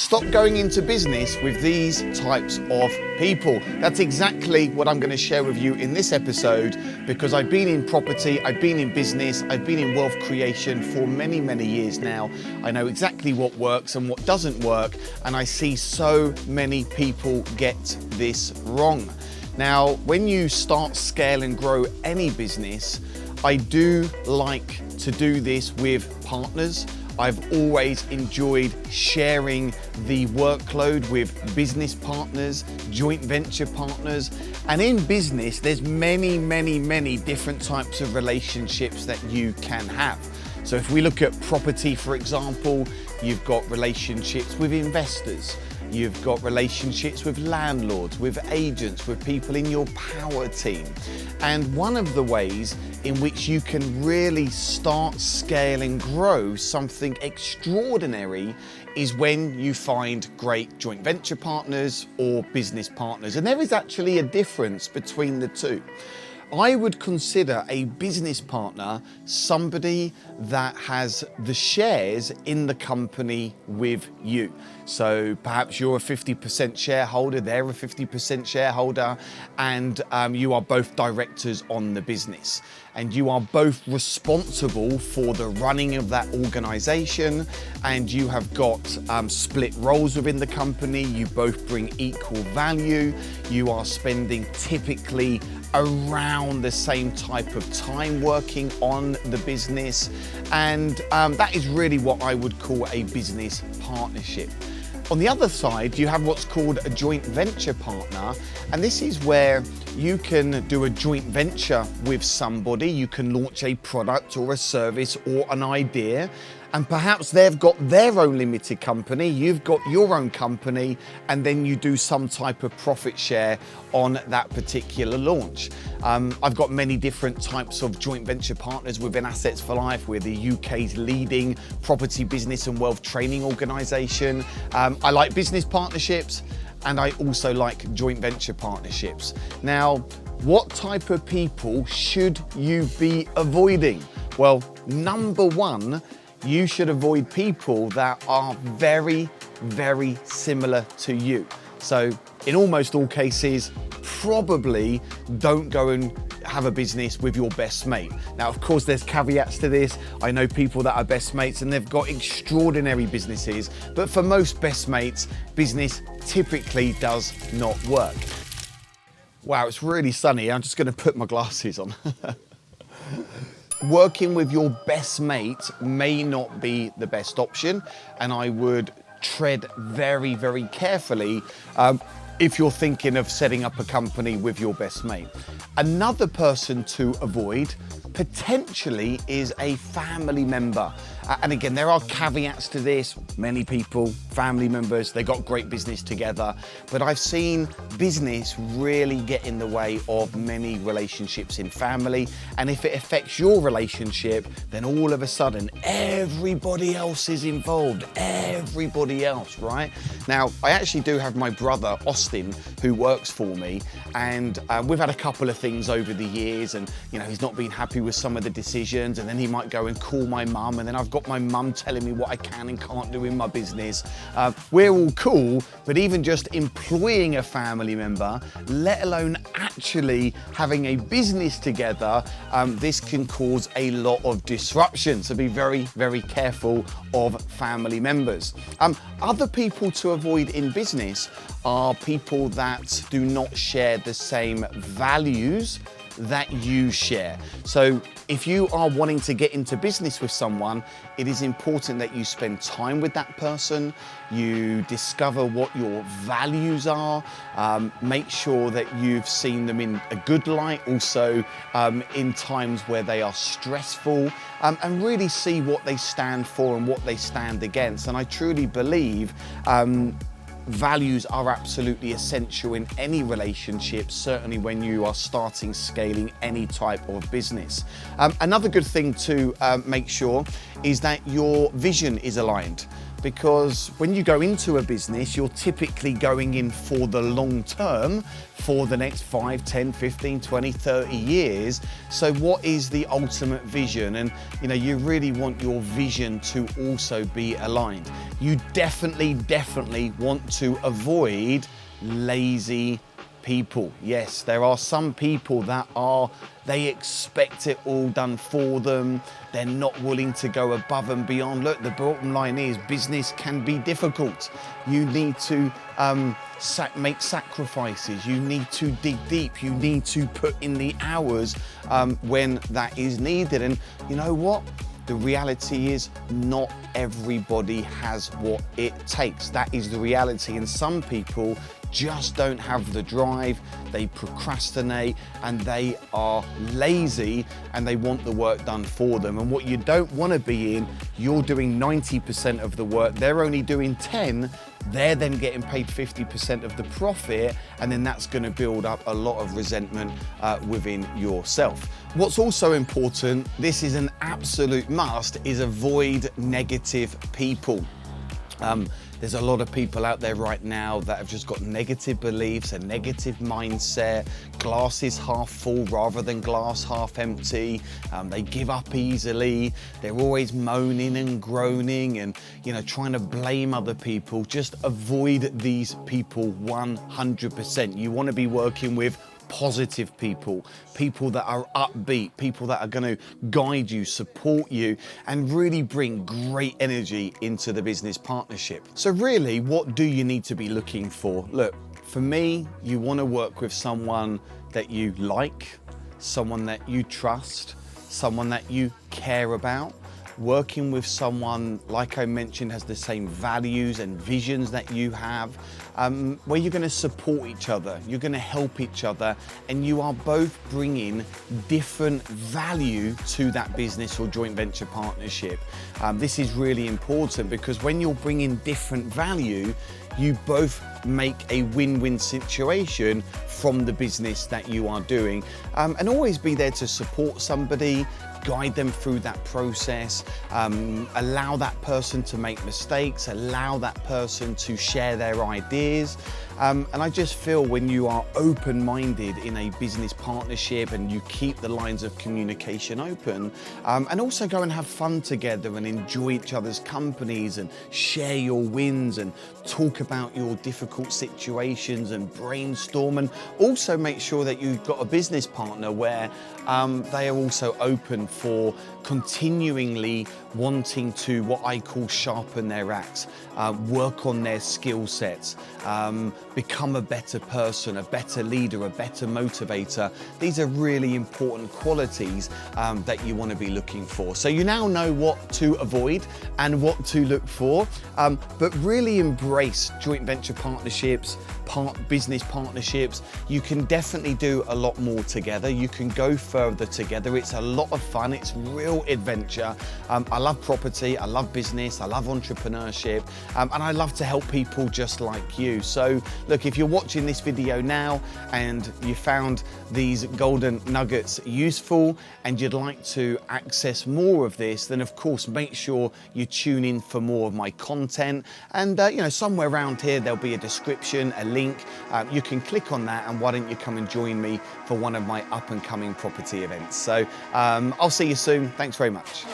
Stop going into business with these types of people. That's exactly what I'm going to share with you in this episode, because I've been in property, I've been in business, I've been in wealth creation for many, many years now. I know exactly what works and what doesn't work, and I see so many people get this wrong. Now, when you start, scale and grow any business, I do like to do this with partners. I've always enjoyed sharing the workload with business partners, joint venture partners. And in business, there's many different types of relationships that you can have. So if we look at property, for example, you've got relationships with investors. You've got relationships with landlords, with agents, with people in your power team. And one of the ways in which you can really start, scale and grow something extraordinary is when you find great joint venture partners or business partners. And there is actually a difference between the two. I would consider a business partner somebody that has the shares in the company with you. So perhaps you're a 50% shareholder, they're a 50% shareholder, and you are both directors on the business. And you are both responsible for the running of that organization, and you have got split roles within the company. You both bring equal value. You are spending typically around the same type of time working on the business. And that is really what I would call a business partnership. On the other side, you have what's called a joint venture partner. And this is where you can do a joint venture with somebody. You can launch a product or a service or an idea. And perhaps they've got their own limited company, you've got your own company, and then you do some type of profit share on that particular launch. I've got many different types of joint venture partners within Assets for Life. We're the UK's leading property business and wealth training organisation. I like business partnerships, and I also like joint venture partnerships. Now, what type of people should you be avoiding? Well, number one, you should avoid people that are very similar to you. So in almost all cases, probably don't go and have a business with your best mate. Now, of course, there's caveats to this. I know people that are best mates and they've got extraordinary businesses, but for most best mates, business typically does not work. Wow, it's really sunny. I'm just gonna put my glasses on. Working with your best mate may not be the best option, and I would tread very carefully if you're thinking of setting up a company with your best mate. Another person to avoid potentially is a family member. And again, there are caveats to this. Many people, family members, they got great business together, but I've seen business really get in the way of many relationships in family. And if it affects your relationship, then all of a sudden, everybody else is involved, everybody else, right? Now, I actually do have my brother, Austin, who works for me, and we've had a couple of things over the years, and he's not been happy with some of the decisions, and then he might go and call my mum, and then I've got my mum telling me what I can and can't do in my business. We're all cool, but even just employing a family member, let alone actually having a business together, this can cause a lot of disruption. So be very careful of family members. Other people to avoid in business are people that do not share the same values that you share. So if you are wanting to get into business with someone, it is important that you spend time with that person, you discover what your values are, make sure that you've seen them in a good light, also in times where they are stressful, and really see what they stand for and what they stand against. And I truly believe values are absolutely essential in any relationship, certainly when you are starting, scaling any type of business. Another good thing to make sure is that your vision is aligned. because when you go into a business, you're typically going in for the long term, for the next 5, 10, 15, 20, 30 years. So what is the ultimate vision? And you really want your vision to also be aligned. You definitely want to avoid lazy people. Yes, there are some people that they expect it all done for them. They're not willing to go above and beyond. Look, the bottom line is business can be difficult. You need to make sacrifices. You need to dig deep. You need to put in the hours when that is needed. And you know what? The reality is not everybody has what it takes. That is the reality. And some people just don't have the drive, they procrastinate, and they are lazy, and they want the work done for them. And what you don't want to be in, you're doing 90% of the work, they're only doing 10, they're then getting paid 50% of the profit, and then that's going to build up a lot of resentment within yourself. What's also important, this is an absolute must, is avoid negative people. There's a lot of people out there right now that have just got negative beliefs, a negative mindset, glass is half full rather than glass half empty. They give up easily. They're always moaning and groaning and, trying to blame other people. Just avoid these people 100%. You want to be working with positive people, people that are upbeat, people that are going to guide you, support you, and really bring great energy into the business partnership. So really, what do you need to be looking for? Look, for me, you want to work with someone that you like, someone that you trust, someone that you care about. Working with someone, like I mentioned, has the same values and visions that you have, where you're going to support each other, you're going to help each other, and you are both bringing different value to that business or joint venture partnership. This is really important because when you're bringing different value, you both make a win-win situation from the business that you are doing. And always be there to support somebody, guide them through that process, allow that person to make mistakes, allow that person to share their ideas. And I just feel when you are open-minded in a business partnership and you keep the lines of communication open, and also go and have fun together and enjoy each other's companies and share your wins and talk about your difficult situations and brainstorm, and also make sure that you've got a business partner where they are also open for continually wanting to, what I call, sharpen their axe, work on their skill sets, become a better person, a better leader, a better motivator. These are really important qualities that you want to be looking for. So you now know what to avoid and what to look for, but really embrace joint venture partnerships, business partnerships. You can definitely do a lot more together. You can go further together. It's a lot of fun. It's real adventure. I love property. I love business. I love entrepreneurship. And I love to help people just like you. So look, if you're watching this video now and you found these golden nuggets useful and you'd like to access more of this, then of course, make sure you tune in for more of my content. And somewhere around here, there'll be a description, a link. You can click on that, and why don't you come and join me for one of my up and coming property events. So I'll see you soon. Thanks very much.